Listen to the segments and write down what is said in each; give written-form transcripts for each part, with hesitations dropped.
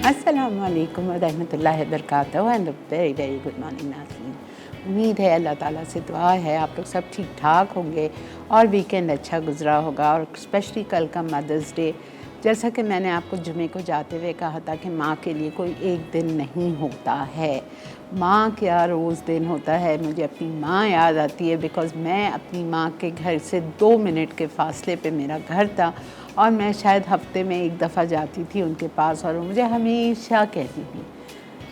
السلام علیکم ورحمۃ اللہ وبرکاتہ and very very good morning ناظرین. امید ہے اللہ تعالیٰ سے دعا ہے آپ لوگ سب ٹھیک ٹھاک ہوں گے اور ویکینڈ اچھا گزرا ہوگا. اور اسپیشلی کل کا مدرس ڈے، جیسا کہ میں نے آپ کو جمعے کو جاتے ہوئے کہا تھا کہ ماں کے لیے کوئی ایک دن نہیں ہوتا ہے. ماں کیا روز دن ہوتا ہے. مجھے اپنی ماں یاد آتی ہے بیکاز میں اپنی ماں کے گھر سے 2 منٹ کے فاصلے پہ میرا گھر تھا اور میں شاید ہفتے میں ایک دفعہ جاتی تھی ان کے پاس. اور وہ مجھے ہمیشہ کہتی تھی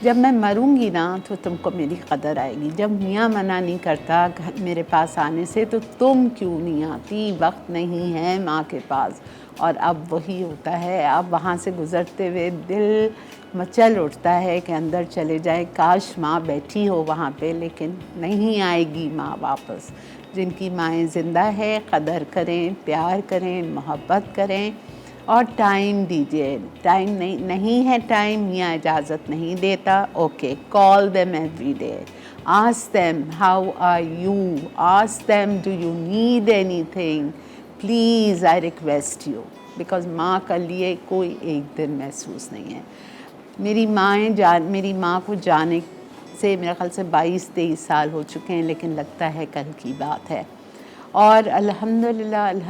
جب میں مروں گی نا تو تم کو میری قدر آئے گی. جب میاں منع نہیں کرتا میرے پاس آنے سے تو تم کیوں نہیں آتی، وقت نہیں ہے ماں کے پاس. اور اب وہی ہوتا ہے. اب وہاں سے گزرتے ہوئے دل مچل اٹھتا ہے کہ اندر چلے جائے، کاش ماں بیٹھی ہو وہاں پہ، لیکن نہیں آئے گی ماں واپس. جن کی مائیں زندہ ہے قدر کریں، پیار کریں، محبت کریں اور ٹائم دیجیے. ٹائم نہیں ہے ٹائم، میاں اجازت نہیں دیتا، okay call them every day. Ask them how are you, ask them do you need anything, please I request you. Because ماں کا لیے کوئی ایک دن محسوس نہیں ہے. میری ماں کو جانے سے میرے خیال سے 22-23 سال ہو چکے ہیں، لیکن لگتا ہے کل کی بات ہے. اور الحمدللہ I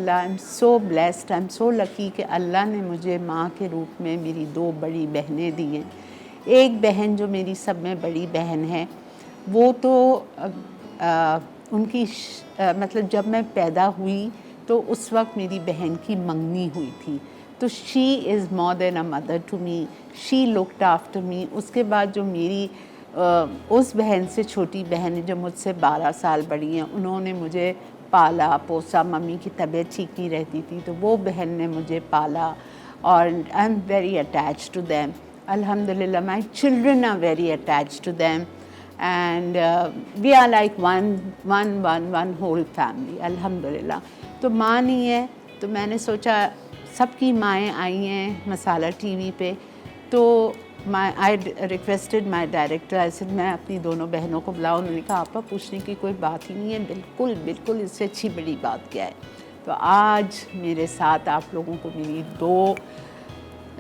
am so blessed, I am so lucky کہ اللہ نے مجھے ماں کے روپ میں میری 2 بڑی بہنیں دی ہیں. ایک بہن جو میری سب میں بڑی بہن ہے، وہ تو ان کی مطلب جب میں پیدا ہوئی تو اس وقت میری بہن کی منگنی ہوئی تھی. تو she is more than a mother to me, she looked after me. اس کے بعد جو میری اس بہن سے چھوٹی بہن جو مجھ سے 12 سال بڑی ہیں، انہوں نے مجھے پالا پوسا. ممی کی طبیعت ٹھیک نہیں رہتی تھی تو وہ بہن نے مجھے پالا اور I am very attach to them. الحمدللہ my children are very attach to them and we are like one whole family الحمدللہ. تو ماں نہیں ہے تو میں نے سوچا سب کی مائیں آئی ہیں مسالہ ٹی وی پہ، تو آئی ریکویسٹڈ مائی ڈائریکٹر، ایسے میں اپنی دونوں بہنوں کو بلاؤ. انہوں نے کہا آپا پوچھنے کی کوئی بات ہی نہیں ہے، بالکل اس سے اچھی بڑی بات کیا ہے. تو آج میرے ساتھ آپ لوگوں کو میری 2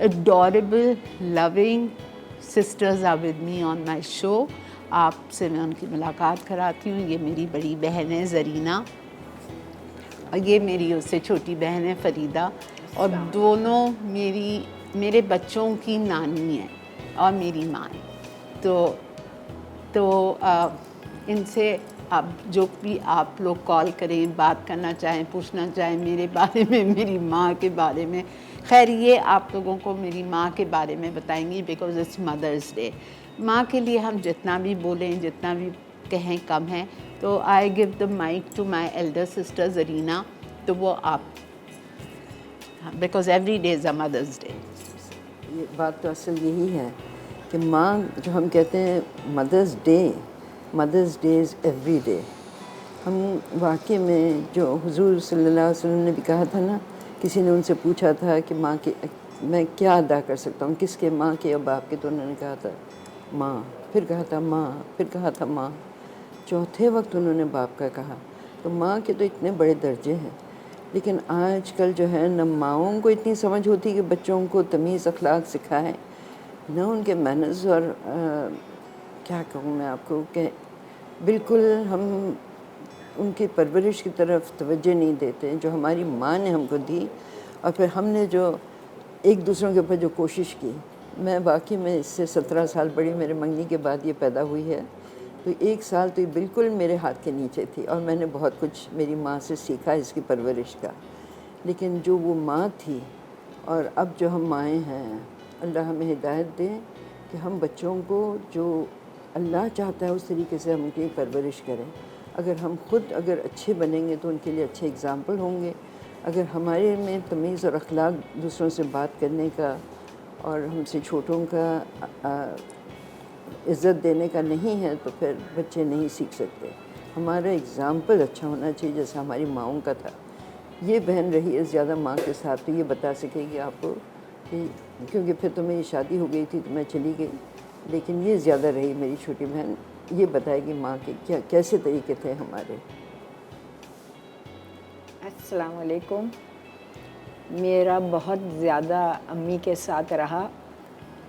adorable loving sisters are with me on my show. آپ سے میں ان کی ملاقات کراتی ہوں. یہ میری بڑی بہن ہے زرینہ اور یہ میری اس سے چھوٹی بہن ہے فریدہ، اور دونوں میرے بچوں کی نانی ہیں اور میری ماں ہے. تو ان سے اب جو بھی آپ لوگ کال کریں، بات کرنا چاہیں، پوچھنا چاہیں میرے بارے میں، میری ماں کے بارے میں. خیر یہ آپ لوگوں کو میری ماں کے بارے میں بتائیں گی بیکاز اٹس مدرس ڈے. ماں کے لیے ہم جتنا بھی بولیں، جتنا بھی کہیں کم ہے. تو I give the mic to my elder sister Zarina. تو وہ آپ because every day is a mother's day. یہ بات تو اصل یہی ہے کہ ماں جو ہم کہتے ہیں مدرس ڈے از ایوری ڈے. ہم واقعے میں جو حضور صلی اللہ علیہ وسلم نے بھی کہا تھا نا، کسی نے ان سے پوچھا تھا کہ ماں کے میں کیا ادا کر سکتا ہوں، کس کے، ماں کے یا باپ کے؟ تو انہوں نے کہا تھا ماں، پھر کہا تھا ماں، پھر کہا تھا ماں، چوتھے وقت انہوں نے باپ کا کہا. تو ماں کے تو اتنے بڑے درجے ہیں. لیکن آج کل جو ہے نہ ماؤں کو اتنی سمجھ ہوتی کہ بچوں کو تمیز اخلاق سکھائیں، نہ ان کے مینرز. اور کیا کہوں میں آپ کو کہ بالکل ہم ان کی پرورش کی طرف توجہ نہیں دیتے جو ہماری ماں نے ہم کو دی. اور پھر ہم نے جو ایک دوسروں کے اوپر جو کوشش کی. میں باقی میں اس سے 17 سال بڑی، میرے منگنی کے بعد یہ پیدا ہوئی ہے. تو 1 سال تو یہ بالکل میرے ہاتھ کے نیچے تھی اور میں نے بہت کچھ میری ماں سے سیکھا اس کی پرورش کا. لیکن جو وہ ماں تھی اور اب جو ہم مائیں ہیں، اللہ ہمیں ہدایت دے کہ ہم بچوں کو جو اللہ چاہتا ہے اس طریقے سے ہم ان کی پرورش کریں. اگر اچھے بنیں گے تو ان کے لیے اچھے اگزامپل ہوں گے. اگر ہمارے میں تمیز اور اخلاق دوسروں سے بات کرنے کا اور ہم سے چھوٹوں کا عزت دینے کا نہیں ہے تو پھر بچے نہیں سیکھ سکتے. ہمارا اگزامپل اچھا ہونا چاہیے جیسا ہماری ماؤں کا تھا. یہ بہن رہی ہے زیادہ ماں کے ساتھ تو یہ بتا سکے گی آپ کو کہ کیونکہ پھر تو میری شادی ہو گئی تھی تو میں چلی گئی. لیکن یہ زیادہ رہی میری چھوٹی بہن، یہ بتائے گی ماں کے کیسے طریقے تھے ہمارے. السلام علیکم. میرا بہت زیادہ امی کے ساتھ رہا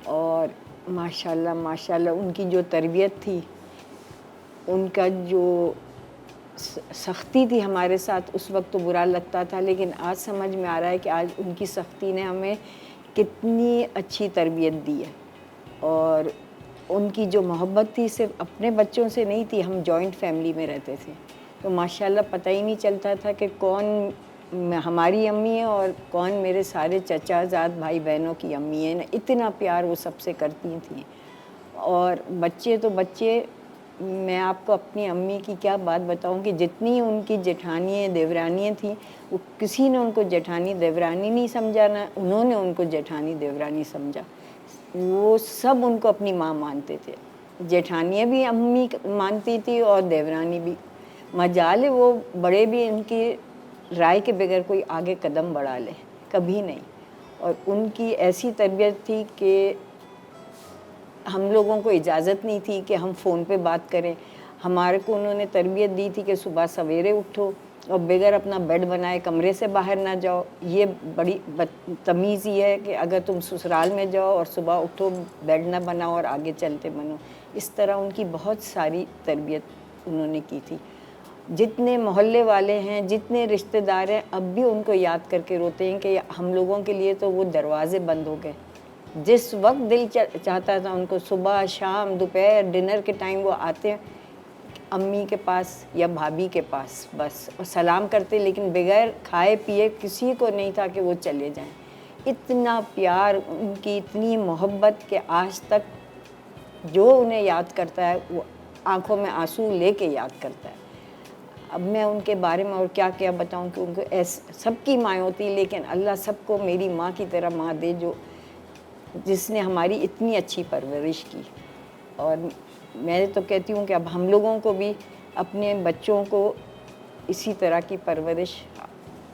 اور ماشاءاللہ ماشاءاللہ ان کی جو تربیت تھی، ان کا جو سختی تھی ہمارے ساتھ، اس وقت تو برا لگتا تھا، لیکن آج سمجھ میں آ رہا ہے کہ آج ان کی سختی نے ہمیں کتنی اچھی تربیت دی ہے. اور ان کی جو محبت تھی صرف اپنے بچوں سے نہیں تھی، ہم جوائنٹ فیملی میں رہتے تھے تو ماشاءاللہ پتہ ہی نہیں چلتا تھا کہ کون ہماری امی ہے اور کون میرے سارے چچا زاد بھائی بہنوں کی امی ہیں. اتنا پیار وہ سب سے کرتی تھیں. اور بچے تو بچے، میں آپ کو اپنی امی کی کیا بات بتاؤں کہ جتنی ان کی جیٹھانیاں دیورانیاں تھیں، وہ کسی نے ان کو جیٹھانی دیورانی نہیں سمجھا، نہ انہوں نے ان کو جیٹھانی دیورانی سمجھا. وہ سب ان کو اپنی ماں مانتے تھے. جیٹھانیاں بھی امی مانتی تھی اور دیورانی بھی. مجال ہے وہ بڑے بھی ان کی رائے کے بغیر کوئی آگے قدم بڑھا لے، کبھی نہیں. اور ان کی ایسی تربیت تھی کہ ہم لوگوں کو اجازت نہیں تھی کہ ہم فون پہ بات کریں. ہمارے کو انہوں نے تربیت دی تھی کہ صبح سویرے اٹھو اور بغیر اپنا بیڈ بنائے کمرے سے باہر نہ جاؤ. یہ بڑی تمیز یہ ہے کہ اگر تم سسرال میں جاؤ اور صبح اٹھو بیڈ نہ بناؤ اور آگے چلتے بنو. اس طرح ان کی بہت ساری تربیت انہوں نے کی تھی. جتنے محلے والے ہیں، جتنے رشتہ دار ہیں، اب بھی ان کو یاد کر کے روتے ہیں کہ ہم لوگوں کے لیے تو وہ دروازے بند ہو گئے. جس وقت دل چاہتا تھا ان کو، صبح شام دوپہر ڈنر کے ٹائم وہ آتے ہیں امی کے پاس یا بھابھی کے پاس بس، اور سلام کرتے، لیکن بغیر کھائے پیے کسی کو نہیں تھا کہ وہ چلے جائیں. اتنا پیار، ان کی اتنی محبت کہ آج تک جو انہیں یاد کرتا ہے وہ آنکھوں میں آنسو لے کے یاد کرتا ہے. اب میں ان کے بارے میں اور کیا کیا بتاؤں کہ ان کو سب کی ماں ہوتی، لیکن اللہ سب کو میری ماں کی طرح ماں دے جس نے ہماری اتنی اچھی پرورش کی. اور میں تو کہتی ہوں کہ اب ہم لوگوں کو بھی اپنے بچوں کو اسی طرح کی پرورش،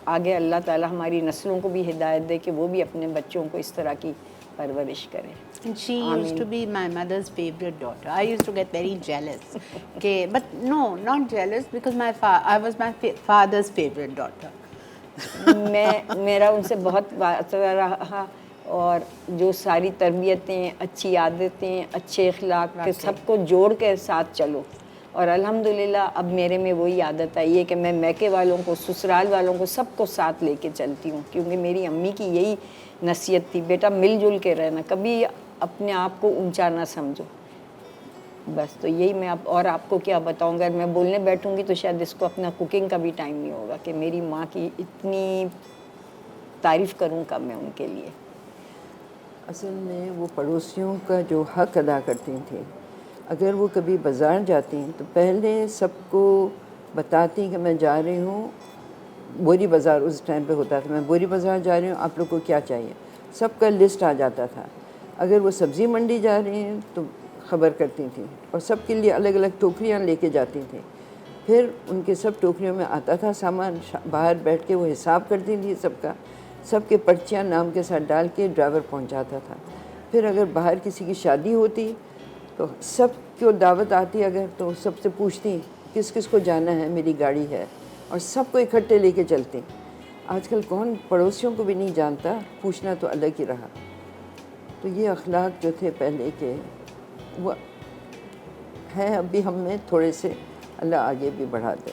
آگے اللہ تعالیٰ ہماری نسلوں کو بھی ہدایت دے کہ وہ بھی اپنے بچوں کو اس طرح کی پرورش کریں. And she used to be my mother's favorite daughter. I used to get very jealous. Okay, but no, not jealous because I was my father's favorite daughter. میرا ان سے بہت واسطہ رہا، اور جو ساری تربیتیں، اچھی عادتیں، اچھے اخلاق کے سب کو جوڑ کے ساتھ چلو. اور الحمدللہ اب میرے میں وہی عادت آئی ہے کہ میں میکے والوں کو، سسرال والوں کو، سب کو ساتھ لے کے چلتی ہوں، کیونکہ میری امی کی یہی نصیحت تھی، بیٹا مل جل کے رہنا، کبھی اپنے آپ کو اونچا نہ سمجھو. بس تو یہی میں اور آپ کو کیا بتاؤں، اگر میں بولنے بیٹھوں گی تو شاید اس کو اپنا کوکنگ کا بھی ٹائم نہیں ہوگا کہ میری ماں کی اتنی تعریف کروں کب میں ان کے لیے. اصل میں وہ پڑوسیوں کا جو حق ادا کرتی تھیں. اگر وہ کبھی بازار جاتی ہیں تو پہلے سب کو بتاتی کہ میں جا رہی ہوں بوری بازار، اس ٹائم پہ ہوتا تھا، میں بوری بازار جا رہی ہوں، آپ لوگ کو کیا چاہیے، سب کا لسٹ آ جاتا تھا. اگر وہ سبزی منڈی جا رہی ہیں تو خبر کرتی تھیں، اور سب کے لیے الگ الگ ٹوکریاں لے کے جاتی تھیں. پھر ان کے سب ٹوکریوں میں آتا تھا سامان، باہر بیٹھ کے وہ حساب کرتی تھی سب کا، سب کے پرچیاں نام کے ساتھ ڈال کے ڈرائیور پہنچاتا تھا. پھر اگر باہر کسی کی شادی ہوتی تو سب کو دعوت آتی، اگر تو سب سے پوچھتی کس کس کو جانا ہے، میری گاڑی ہے، اور سب کو اکٹھے لے کے چلتے. آج کل کون پڑوسیوں کو بھی نہیں جانتا، پوچھنا تو الگ ہی رہا. تو یہ اخلاق جو تھے پہلے کے وہ ہیں اب بھی ہم میں تھوڑے سے، اللہ آگے بھی بڑھا دے.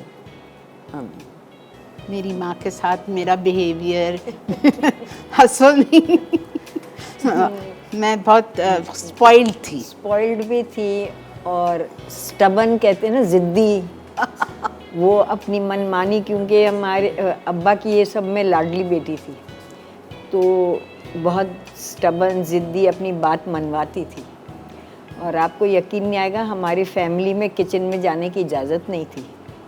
آمین. میری ماں کے ساتھ میرا بیہیویئر ہنسو نہیں، میں بہت اسپوائلڈ تھی. اسپوائلڈ بھی تھی، اور سٹبن کہتے ہیں نا، ضدی. وہ اپنی من مانی، کیونکہ ہمارے ابا کی یہ سب میں لاڈلی بیٹی تھی تو بہت سٹبن، ضدی، اپنی بات منواتی تھی. اور آپ کو یقین نہیں آئے گا، ہماری فیملی میں کچن میں جانے کی اجازت نہیں تھی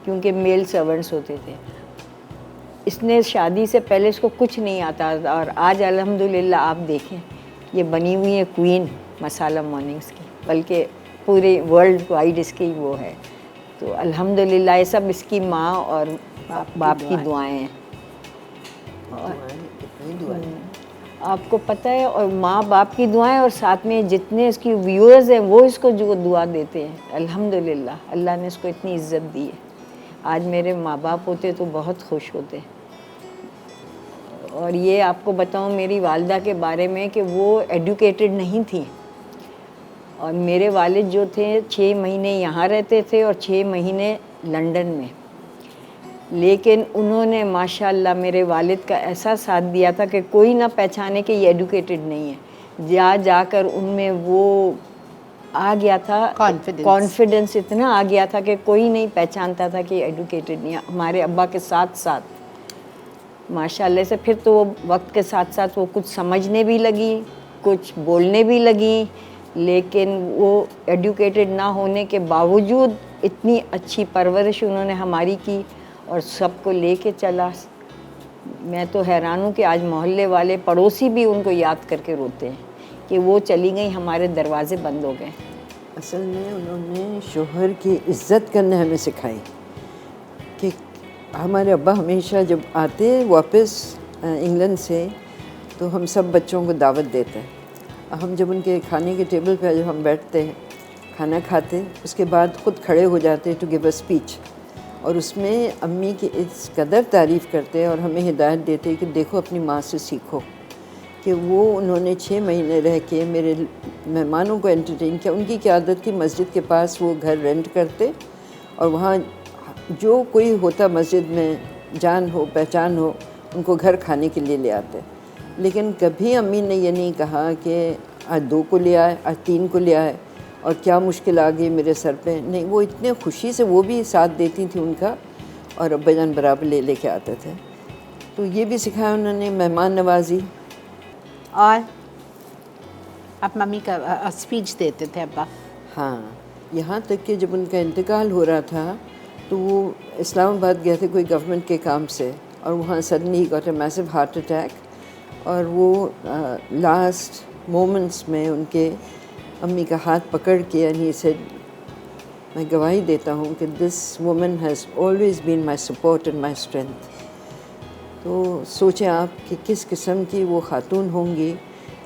کیونکہ میل سرونٹس ہوتے تھے. اس نے شادی سے پہلے اس کو کچھ نہیں آتا، اور آج الحمدللہ آپ دیکھیں یہ بنی ہوئی ہے کوئین مسالہ مارننگس کی، بلکہ پورے ورلڈ وائڈ اس کی وہ ہے. تو الحمدللہ یہ سب اس کی ماں اور باپ کی دعائیں ہیں. آپ کو پتہ ہے، اور ماں باپ کی دعائیں، اور ساتھ میں جتنے اس کی ویورز ہیں وہ اس کو جو دعا دیتے ہیں. الحمدللہ اللہ نے اس کو اتنی عزت دی ہے. آج میرے ماں باپ ہوتے تو بہت خوش ہوتے. اور یہ آپ کو بتاؤں میری والدہ کے بارے میں کہ وہ ایڈوکیٹڈ نہیں تھیں، اور میرے والد جو تھے 6 مہینے یہاں رہتے تھے اور 6 مہینے لنڈن میں، لیکن انہوں نے ماشاءاللہ میرے والد کا ایسا ساتھ دیا تھا کہ کوئی نہ پہچانے کہ یہ ایڈوکیٹڈ نہیں ہے. جا جا کر ان میں وہ آ گیا تھا کانفیڈنس اتنا آ گیا تھا کہ کوئی نہیں پہچانتا تھا کہ یہ ایڈوکیٹڈ نہیں ہے. ہمارے ابا کے ساتھ ساتھ ماشاءاللہ سے پھر تو وہ وقت کے ساتھ ساتھ وہ کچھ سمجھنے بھی لگی، کچھ بولنے بھی لگیں، لیکن وہ ایڈوکیٹڈ نہ ہونے کے باوجود اتنی اچھی پرورش انہوں نے ہماری کی اور سب کو لے کے چلا. میں تو حیران ہوں کہ آج محلے والے پڑوسی بھی ان کو یاد کر کے روتے ہیں کہ وہ چلی گئی، ہمارے دروازے بند ہو گئے. اصل میں انہوں نے شوہر کی عزت کرنا ہمیں سکھائی کہ ہمارے ابا ہمیشہ جب آتے واپس انگلینڈ سے تو ہم سب بچوں کو دعوت دیتے. ہم جب ان کے کھانے کے ٹیبل پہ جب ہم بیٹھتے کھانا کھاتے، اس کے بعد خود کھڑے ہو جاتے ٹو گیو اے اسپیچ، اور اس میں امی کی اس قدر تعریف کرتے اور ہمیں ہدایت دیتے کہ دیکھو اپنی ماں سے سیکھو. کہ وہ انہوں نے 6 مہینے رہ کے میرے مہمانوں کو انٹرٹین کیا. ان کی کیا عادت تھی، مسجد کے پاس وہ گھر رینٹ کرتے اور وہاں جو کوئی ہوتا مسجد میں جان ہو پہچان ہو ان کو گھر کھانے کے لیے لے آتے. لیکن کبھی امی نے یہ نہیں کہا کہ آج 2 کو لے آئے، آج 3 کو لے آئے اور کیا مشکل آ گئی میرے سر پہ. نہیں، وہ اتنے خوشی سے وہ بھی ساتھ دیتی تھی ان کا، اور ابا جان برابر لے کے آتے تھے. تو یہ بھی سکھایا انہوں نے، مہمان نوازی. اور آپ ممی کا اسپیچ دیتے تھے ابا؟ ہاں، یہاں تک کہ جب ان کا انتقال ہو رہا تھا تو وہ اسلام آباد گئے تھے کوئی گورنمنٹ کے کام سے، اور وہاں suddenly got a massive heart attack. اور وہ لاسٹ مومنٹس میں ان کے امی کا ہاتھ پکڑ کے اینڈ ہی سیڈ، میں گواہی دیتا ہوں کہ this woman has always been my support and my strength. تو سوچیں آپ کہ کس قسم کی وہ خاتون ہوں گی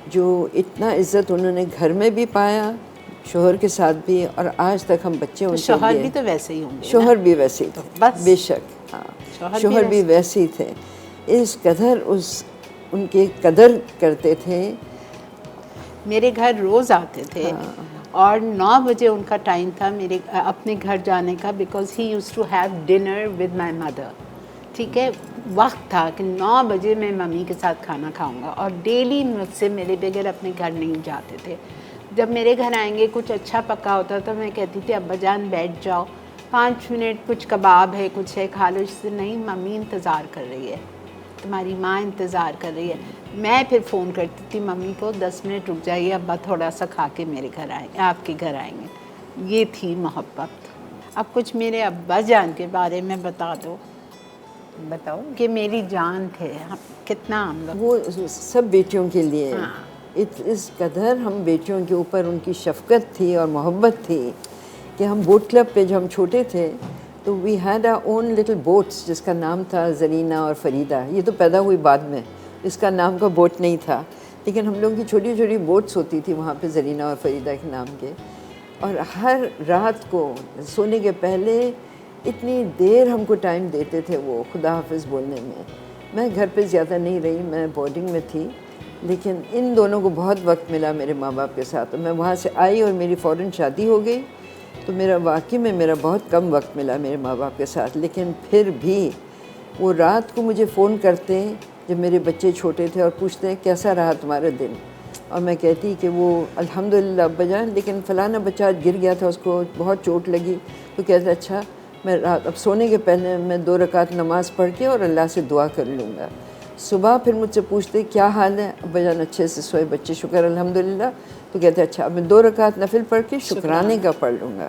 جو اتنا عزت انہوں نے گھر میں بھی پایا، شوہر کے ساتھ بھی، اور آج تک ہم بچے ان کے شوہر لیے. بھی تو ویسے ہی ہوں گے. شوہر بھی ویسے ہی تھے، بس بے شک. ہاں، شوہر بھی ویسے ہی تھے. اس قدر ان کی قدر کرتے تھے. میرے گھر روز آتے تھے اور 9 بجے ان کا ٹائم تھا میرے اپنے گھر جانے کا، because he used to have dinner with my mother. ٹھیک ہے، وقت تھا کہ 9 بجے میں ممی کے ساتھ کھانا کھاؤں گا، اور ڈیلی مجھ سے میرے بغیر اپنے گھر نہیں جاتے تھے. جب میرے گھر آئیں گے کچھ اچھا پکا ہوتا تو میں کہتی تھی ابا جان بیٹھ جاؤ 5 منٹ، کچھ کباب ہے کچھ ہے کھا لو. اس سے نہیں، ممی انتظار کر رہی ہے، تمہاری ماں انتظار کر رہی ہے. میں پھر فون کرتی تھی ممی کو 10 منٹ رک جائیے، ابا تھوڑا سا کھا کے میرے گھر آئیں گے، آپ کے گھر آئیں گے. یہ تھی محبت. اب کچھ میرے ابا جان کے بارے میں بتا دو. بتاؤ. کہ میری جان تھے، کتنا ہم لوگ وہ سب بیٹیوں کے لیے اس قدر ہم بیٹیوں کے اوپر ان کی شفقت تھی اور محبت تھی کہ ہم بوٹ کلب پہ جو ہم چھوٹے تھے تو we had our own little boats جس کا نام تھا زرینہ اور فریدہ. یہ تو پیدا ہوئی بعد میں، اس کا نام کا بوٹ نہیں تھا، لیکن ہم لوگوں کی چھوٹی چھوٹی بوٹس ہوتی تھی وہاں پہ زرینہ اور فریدہ کے نام کے. اور ہر رات کو سونے کے پہلے اتنی دیر ہم کو ٹائم دیتے تھے وہ خدا حافظ بولنے میں. میں گھر پہ زیادہ نہیں رہی، میں بورڈنگ میں تھی، لیکن ان دونوں کو بہت وقت ملا میرے ماں باپ کے ساتھ. میں وہاں سے آئی اور میری فوراً شادی ہو گئی تو واقعی میں میرا بہت کم وقت ملا میرے ماں باپ کے ساتھ. لیکن پھر بھی وہ رات کو مجھے فون کرتے جب میرے بچے چھوٹے تھے اور پوچھتے ہیں کیسا رہا تمہارا دن، اور میں کہتی کہ وہ الحمدللہ ابا جان، لیکن فلانا بچہ گر گیا تھا، اس کو بہت چوٹ لگی. تو کہتے اچھا میں رات اب سونے کے پہلے میں 2 رکعت نماز پڑھ کے اور اللہ سے دعا کر لوں گا. صبح پھر مجھ سے پوچھتے کیا حال ہے ابا جان، اچھے سے سوئے بچے، شکر الحمدللہ. تو کہتے اچھا اب میں 2 رکعت نفل پڑھ کے شکرانے کا پڑھ لوں گا.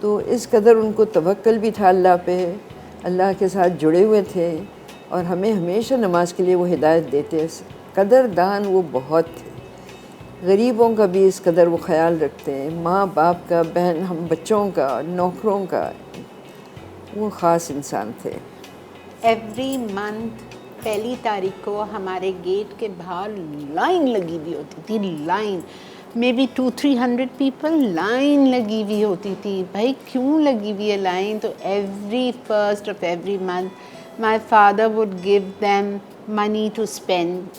تو اس قدر ان کو توکل بھی تھا اللہ پہ، اللہ کے ساتھ جڑے ہوئے تھے، اور ہمیں ہمیشہ نماز کے لیے وہ ہدایت دیتے. قدر دان وہ بہت تھے. غریبوں کا بھی اس قدر وہ خیال رکھتے ہیں، ماں باپ کا، بہن ہم بچوں کا، نوکروں کا. وہ خاص انسان تھے. ایوری منتھ 1 تاریخ کو ہمارے گیٹ کے باہر لائن لگی ہوئی ہوتی تھی. Line may be 200-300 people line لگی ہوئی ہوتی تھی. بھائی کیوں لگی ہوئی ہے لائن؟ تو every 1st of every month my father would give them money to spend.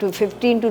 15 to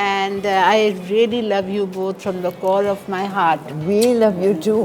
and I really love you both from the core of my heart. We love you too.